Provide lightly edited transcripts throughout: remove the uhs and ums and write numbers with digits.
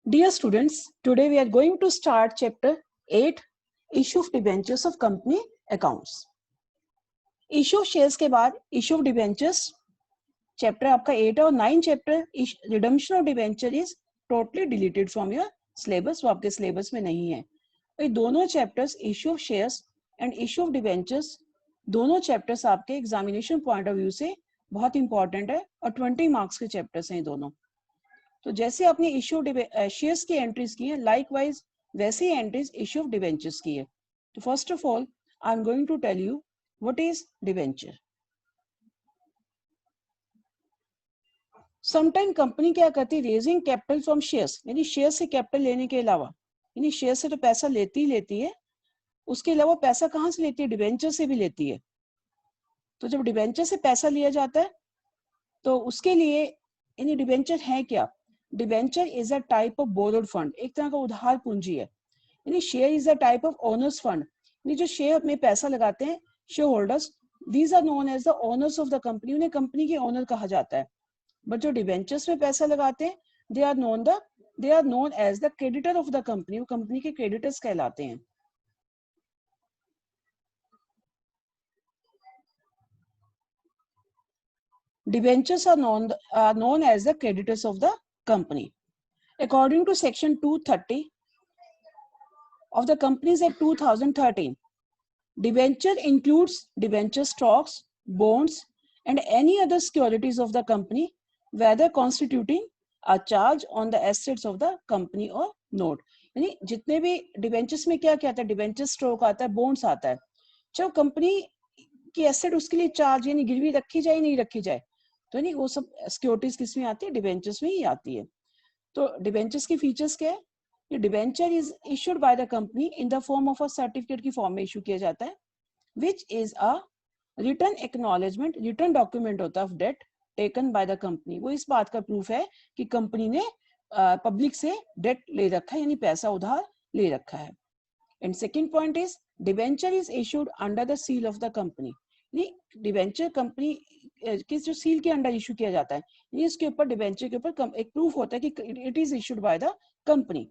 Dear students, today we are going to start chapter 8, issue of debentures of company accounts. Issue of shares के बाद issue of debentures chapter आपका 8 और 9 chapter redemption of debenture is totally deleted from your syllabus, वो आपके syllabus में नहीं है। ये दोनों chapters issue of shares and issue of debentures दोनों चैप्टर्स आपके एग्जामिनेशन पॉइंट ऑफ व्यू से बहुत इंपॉर्टेंट है और 20 मार्क्स के चैप्टर्स हैं दोनों। तो जैसे आपने इश्यू शेयर्स की एंट्रीज की है, लाइकवाइज वैसे ही एंट्रीज इश्यू ऑफ डिबेंचर्स की है। तो first of all I am going to tell you what is debenture. Sometime company क्या करती है, रेजिंग कैपिटल फ्रॉम शेयर्स, यानी शेयर से कैपिटल लेने के अलावा, यानी शेयर से तो पैसा लेती है, उसके अलावा पैसा कहाँ से लेती है, डिबेंचर से भी लेती है। तो जब डिबेंचर से पैसा लिया जाता है तो उसके लिए यानी डिबेंचर है क्या, debenture is a type of borrowed fund, एक तरह का उधार पूंजी है। यानी share is a type of owners fund, यानी जो शेयर में पैसा लगाते हैं share holders, these are known as the owners of the company, उन्हें कंपनी के ओनर कहा जाता है। बट जो डिबेंचर्स में पैसा लगाते हैं they are known as the creditor of the company, वो कंपनी के क्रेडिटर्स कहलाते हैं। Debentures are known as the creditors of the company. According to section 230 of the Companies Act 2013, debenture includes debenture stocks, bonds and any other securities of the company, whether constituting a charge on the assets of the company or note. यानी जितने भी debentures में क्या क्या आता है, debenture stock आता है, बॉन्ड्स आता है, चाहे कंपनी की एसेट उसके लिए चार्ज यानी गिरवी रखी जाए नहीं रखी जाए, तो नहीं वो सब सिक्योरिटीज किस में आती है, डिबेंचर्स में ही आती है। तो डिबेंचर्स की फीचर्स क्या है, ये debenture is issued by the company in the form of a certificate की फॉर्म में इशू किया जाता है, which is a written acknowledgement, written document होता है of debt taken by the company. वो इस बात का प्रूफ है कि कंपनी ने पब्लिक से डेट ले रखा है, यानी पैसा उधार ले रखा है। And second point is debenture is issued under the seal of the company, debenture company किस जो सील के अंडर इशू किया जाता है, इसके ऊपर डिबेंचर के ऊपर एक प्रूफ होता है कि it is issued by the company.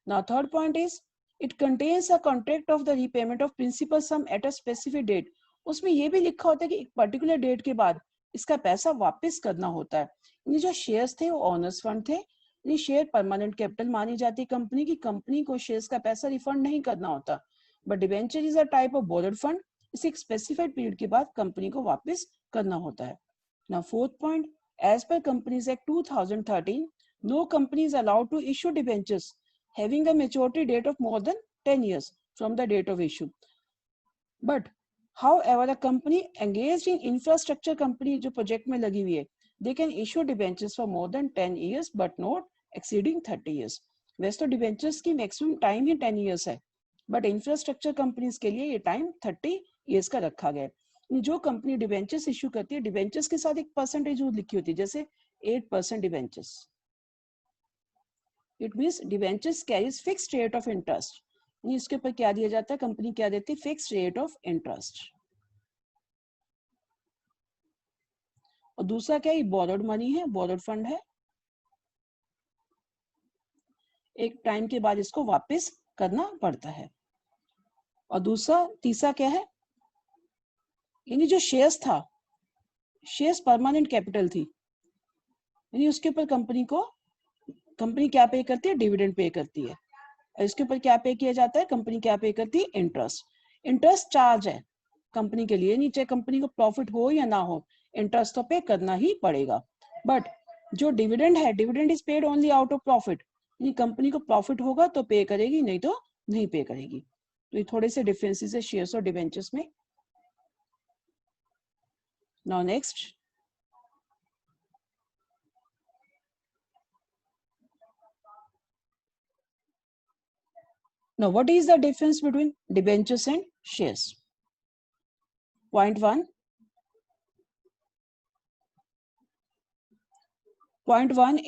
Now third point is it contains a contract of the repayment of principal sum at a specific date, उसमें ये भी लिखा होता है कि एक पर्टिकुलर डेट के बाद इसका पैसा वापस करना होता है। ये जो शेयर्स थे वो ऑनर्स फंड थे, ये शेयर परमानेंट कैपिटल मानी जाती है कंपनी की, कंपनी को शेयर्स का पैसा रिफंड नहीं करना होता। But debenture is a type of borrowed fund, इसे एक स्पेसिफाइड पीरियड के बाद कंपनी को वापस करना होता है। Now fourth point, as per companies act 2013, no company is allowed to issue debentures having a maturity date of more than 10 years from the date of issue. But however, a company engaged in infrastructure company जो project में लगी हुई है, they can issue debentures for more than 10 years but not exceeding 30 years. वैसे तो debentures की maximum time ही 10 years है, but infrastructure companies के लिए ये टाइम 30 years का रखा गया है। जो कंपनी डिबेंचर्स इशू करती है, डिबेंचर्स के साथ एक परसेंटेज लिखी होती है, जैसे 8% debentures, it means debentures carries fixed rate of interest, इसके ऊपर क्या दिया जाता है, कंपनी क्या देती है, फिक्स्ड रेट ऑफ इंटरेस्ट। और दूसरा क्या है, बोरोड मनी है, बोरोड फंड है, एक टाइम के बाद इसको वापस करना पड़ता है। और दूसरा तीसरा क्या है, यानी जो शेयर्स था, शेयर्स परमानेंट कैपिटल थी, यानी उसके ऊपर कंपनी क्या पे करती है, डिविडेंड पे करती है। और इसके ऊपर क्या पे किया जाता है, कंपनी क्या पे करती है, इंटरेस्ट। इंटरेस्ट चार्ज है कंपनी के लिए, चाहे कंपनी को प्रॉफिट हो या ना हो, इंटरेस्ट तो पे करना ही पड़ेगा। बट जो डिविडेंड है, dividend is paid only out of profit, यानी कंपनी को प्रॉफिट होगा तो पे करेगी, नहीं तो नहीं पे करेगी। तो ये थोड़े से डिफरेंसेस है शेयर्स और डिबेंचर्स में। Now next, now what is the difference between debentures and shares? Point 1,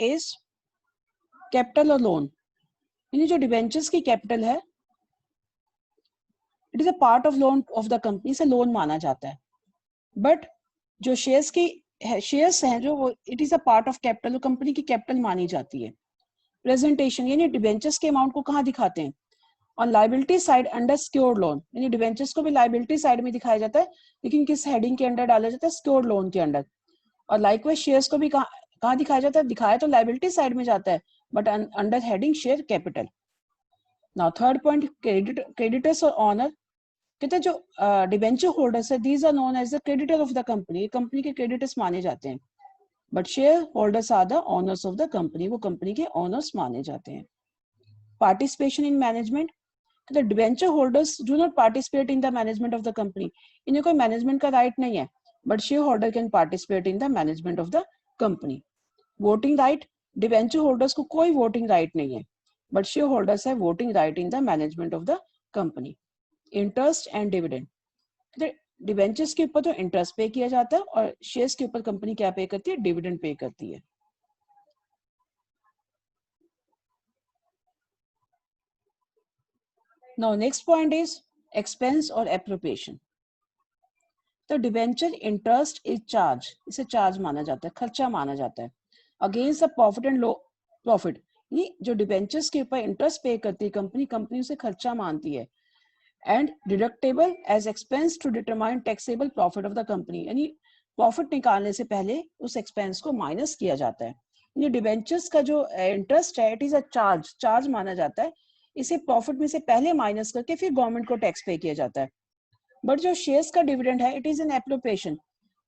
is capital और लोन, यानी जो डिबेंचर्स की कैपिटल है, it is a part of loan of the company, से लोन माना जाता है। बट जो शेयर्स हैं जो, it is a part of capital, company की कैपिटल मानी जाती है। प्रेजेंटेशन यानी डिबेंचर्स के अमाउंट को कहाँ दिखाते हैं? On liability side under secured loan, यानी डिबेंचर्स को भी लाइबिलिटी साइड में दिखाया जाता है, लेकिन किस हेडिंग के अंडर डाला जाता है? सिक्योर्ड लोन के अंडर। और लाइकवाइज शेयर्स को भी कहाँ दिखाया जाता है? दिखाया तो लाइबिलिटी साइड में जाता है, but under heading share capital. Now third point, creditors और ऑनर। कहते हैं जो डिबेंचर होल्डर्स है, these are known as the creditor of the company, company के क्रेडिटर्स माने जाते हैं, but share holders are the owners of the company, वो कंपनी के ओनर्स माने जाते हैं। Participation in management, the debenture holders do not participate in the management of the company, इन्हें कोई मैनेजमेंट का राइट नहीं है, but shareholder can participate in the management of the company. Voting right, debenture holders को कोई voting right नहीं है, but share holders है voting right in the management of the company. Interest and dividend, debentures के ऊपर तो interest पे किया जाता है और शेयर्स के ऊपर कंपनी क्या पे करती है? डिविडेंड पे करती है। Now next point is expense और appropriation. तो डिबेंचर इंटरेस्ट इज चार्ज, इसे चार्ज माना जाता है, खर्चा माना जाता है, against the profit and low profit, ये जो डिबेंचर्स के ऊपर इंटरेस्ट पे करती है कंपनी, कंपनी उसे खर्चा मानती है, and deductible as expense to determine taxable profit of the company, यानी प्रॉफिट निकालने से पहले उस एक्सपेंस को माइनस किया जाता है। ये डिबेंचर्स का जो इंटरेस्ट है, it is a charge, charge माना जाता है, इसे प्रॉफिट में से पहले माइनस करके फिर गवर्नमेंट को टैक्स पे किया जाता है। बट जो शेयर्स का डिविडेंड है, इट इज एन एप्रोप्रिएशन,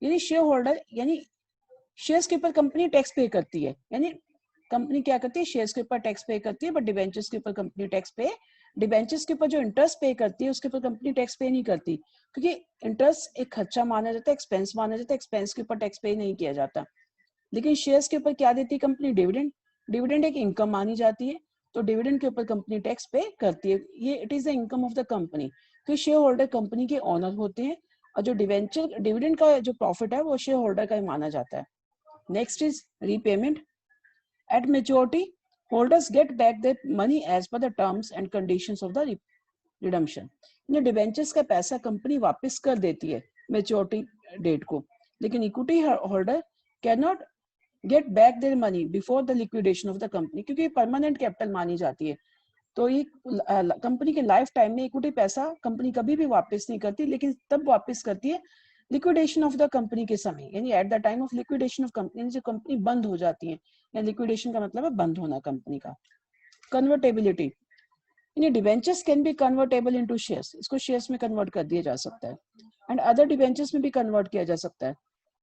यानी शेयर होल्डर, यानी शेयर्स के ऊपर कंपनी टैक्स पे करती है, यानी कंपनी क्या करती है? शेयर्स के ऊपर टैक्स पे करती है, बट डिबेंचर्स के ऊपर कंपनी टैक्स पे, डिबेंचर्स के ऊपर जो इंटरेस्ट पे करती है उसके ऊपर कंपनी टैक्स पे नहीं करती, क्योंकि इंटरेस्ट एक खर्चा माना जाता है, एक्सपेंस माना जाता है, एक्सपेंस के ऊपर टैक्स पे नहीं किया जाता। लेकिन शेयर्स के ऊपर क्या देती है कंपनी? डिविडेंड, डिविडेंड एक इनकम मानी जाती है, तो डिविडेंड के ऊपर कंपनी टैक्स पे करती है, ये it is the income of the company, तो शेयर होल्डर कंपनी के ओनर होते हैं, और जो डिवेंचर डिविडेंड का जो प्रॉफिट है वो शेयर होल्डर का ही माना जाता है। Next is repayment. At maturity holders get back their money as per the terms and conditions of the redemption, ये डिवेंचर्स का पैसा कंपनी वापस कर देती है मेच्योरिटी डेट को, लेकिन equity holder can not gate back their money before the liquidation of the company, क्योंकि परमानेंट कैपिटल मानी जाती है, तो ये कंपनी के लाइफ टाइम में इक्विटी पैसा कंपनी कभी भी वापस नहीं करती, लेकिन तब वापस करती है लिक्विडेशन ऑफ द कंपनी के समय, यानी at the time of liquidation of company, जो कंपनी बंद हो जाती है, या लिक्विडेशन का मतलब है बंद होना कंपनी का। कन्वर्टेबिलिटी, यानी debentures can be convertible into shares, इसको शेयर्स में कन्वर्ट कर दिया जा सकता है, एंड अदर डिबेंचर्स में भी कन्वर्ट किया जा सकता है,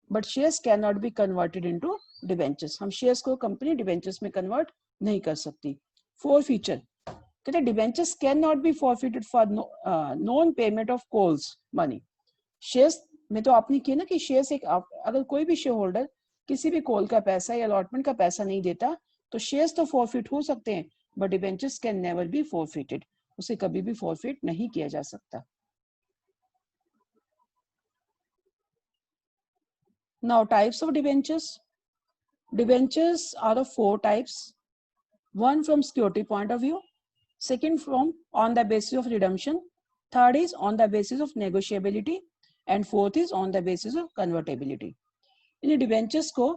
but shares can not be converted into debentures, हम शेयर्स को कंपनी डिबेंचर्स में कन्वर्ट नहीं कर सकती। फोर फीचर, कहते हैं debentures can not be forfeited for non payment of calls money, shares में तो आपने किया ना कि शेयर्स एक अगर कोई भी शेयर होल्डर किसी भी कॉल का पैसा या अलॉटमेंट का पैसा नहीं देता, तो शेयर्स तो फॉरफिट हो सकते हैं, but debentures can never be forfeited, उसे कभी भी फॉरफिट नहीं किया जा सकता। Now types of debentures. Debentures are of four types, one from security point of view, second from on the basis of redemption, third is on the basis of negotiability, and fourth is on the basis of convertibility. In debentures को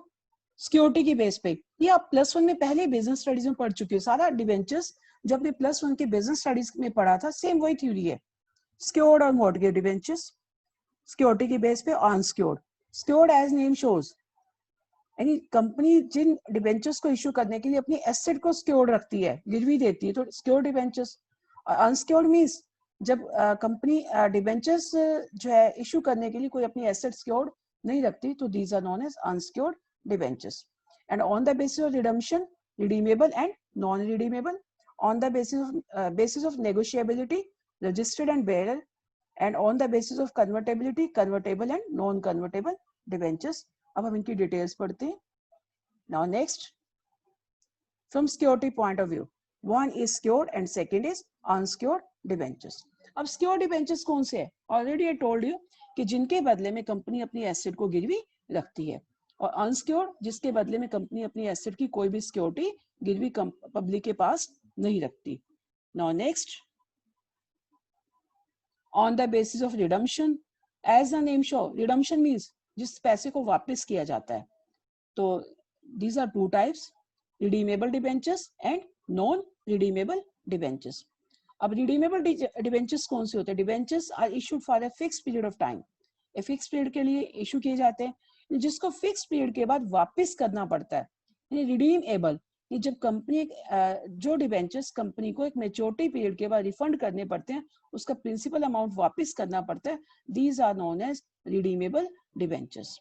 security की base पे, ये आप +1 में पहले business studies में पढ़ चुके हो, सारा डिबेंचर्स जो आपने +1 के बिजनेस स्टडीज में पढ़ा था, सेम वही थ्योरी है। सिक्योर्ड और मॉर्गेज डिबेंचर्स सिक्योरिटी की बेस पे, unsecured, secured as name shows, यानी कंपनी जिन डिबेंचर्स को इशू करने के लिए अपनी एसेट को सिक्योर्ड रखती है, गिरवी देती है, तो सिक्योर्ड डिबेंचर्स। अनसिक्योर्ड मींस जब कंपनी डिबेंचर्स जो है इशू करने के लिए कोई अपनी एसेट सिक्योर्ड नहीं रखती, तो these are known as unsecured debentures. And on the basis of redemption, redeemable and non redeemable, on the basis of negotiability, registered and bearer, and on the basis of convertibility, convertible and non convertible debentures. अब हम इनकी details पढ़ते हैं। Now next, from security point of view, one is secured and second is unsecured debentures. अब secured debentures कौन से है? Already I told you कि जिनके बदले में कंपनी अपनी एसेट को गिरवी रखती है, और अनसिक्योर्ड जिसके बदले में कंपनी अपनी एसेट की कोई भी सिक्योरिटी गिरवी पब्लिक के पास नहीं रखती। Now next, on the basis of redemption, as the name show, redemption means जिस पैसे को वापस किया जाता है, तो these are two types, redeemable debentures and non redeemable debentures. अब रिडीमेबल डिबेंचर्स कौन से होते हैं? Debentures are issued for a fix period of time, a fix period के लिए इशू किए जाते हैं, जिसको फिक्स पीरियड के बाद वापस करना पड़ता है। रिडीमेबल, ये जब कंपनी जो डिबेंचर्स कंपनी को एक मेच्योरिटी पीरियड के बाद रिफंड करने पड़ते हैं, उसका प्रिंसिपल अमाउंट वापस करना पड़ता है, these are known as redeemable debentures.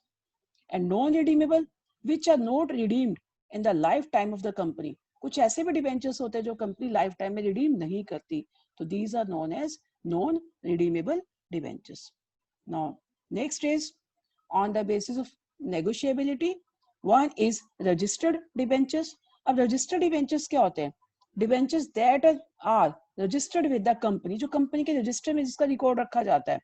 And non redeemable which are not redeemed in the life time of the company, कुछ ऐसे भी डिबेंचर्स होते हैं जो कंपनी लाइफ टाइम में रिडीम नहीं करती, तो these are known as non redeemable debentures. Now next is on the basis of negotiability, one is registered debentures. अब रजिस्टर्ड डिबेंचर्स क्या होते हैं? Debentures that are registered with the company, जो company के रजिस्टर में जिसका रिकॉर्ड रखा जाता है।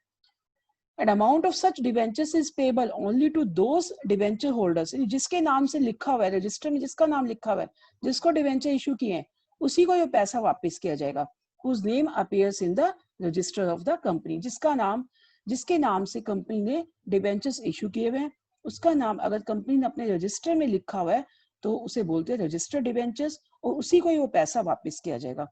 An amount of such debentures is payable only to those debenture holders, जिसके नाम से लिखा हुआ है, रजिस्टर में जिसका नाम लिखा हुआ है, जिसको डिबेंचर इशू किए हैं, उसी को ये पैसा वापस किया जाएगा। Whose name appears in the register of the company, जिसके नाम से कंपनी ने डिबेंचर्स इशू किए हुए हैं, उसका नाम अगर कंपनी ने अपने रजिस्टर में लिखा हुआ है तो उसे बोलते हैं रजिस्टर्ड डिबेंचर्स, और उसी को वो पैसा वापस किया जाएगा।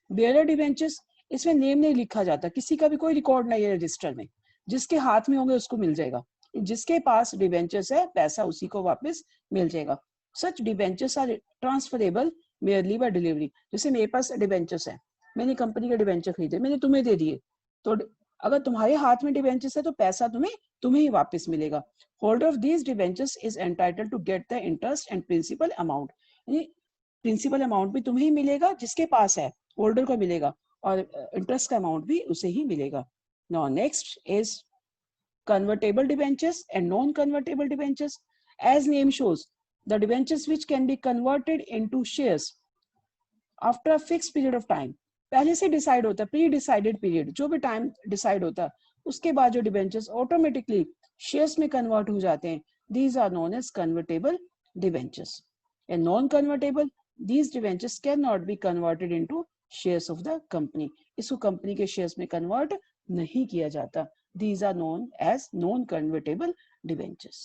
बेयरर डिबेंचर्स, इसमें नेम नहीं लिखा जाता, किसी का भी कोई रिकॉर्ड नहीं है रजिस्टर में, जिसके हाथ में होंगे उसको मिल जाएगा, जिसके पास डिबेंचर्स है पैसा उसी को वापस मिल जाएगा। Such debentures are transferable merely by delivery, जैसे मेरे पास डिबेंचर्स है, मैंने कंपनी के डिबेंचर खरीदे, मैंने तुम्हें दे दिए, तो अगर तुम्हारे हाथ में डिबेंचर्स है तो पैसा तुम्हें ही वापस मिलेगा। Holder of these debentures is entitled to get the interest and principal amount, principal amount भी तुम्हें ही मिलेगा, जिसके पास है होल्डर को मिलेगा, और इंटरेस्ट का अमाउंट भी उसे ही मिलेगा। Now next is convertible debentures and non-convertible debentures. As name shows, the debentures which can be converted into shares after a fixed period of time. पहले से डिसाइड होता है, प्री डिसाइडेड पीरियड, जो भी टाइम डिसाइड होता है उसके बाद जो डिबेंचर्स ऑटोमेटिकली शेयर्स में कन्वर्ट हो जाते हैं, these are known as convertible debentures. And non-convertible, these debentures cannot be converted into shares of the company. इसको कंपनी के शेयर्स में कन्वर्ट नहीं किया जाता, these are known as non-convertible debentures.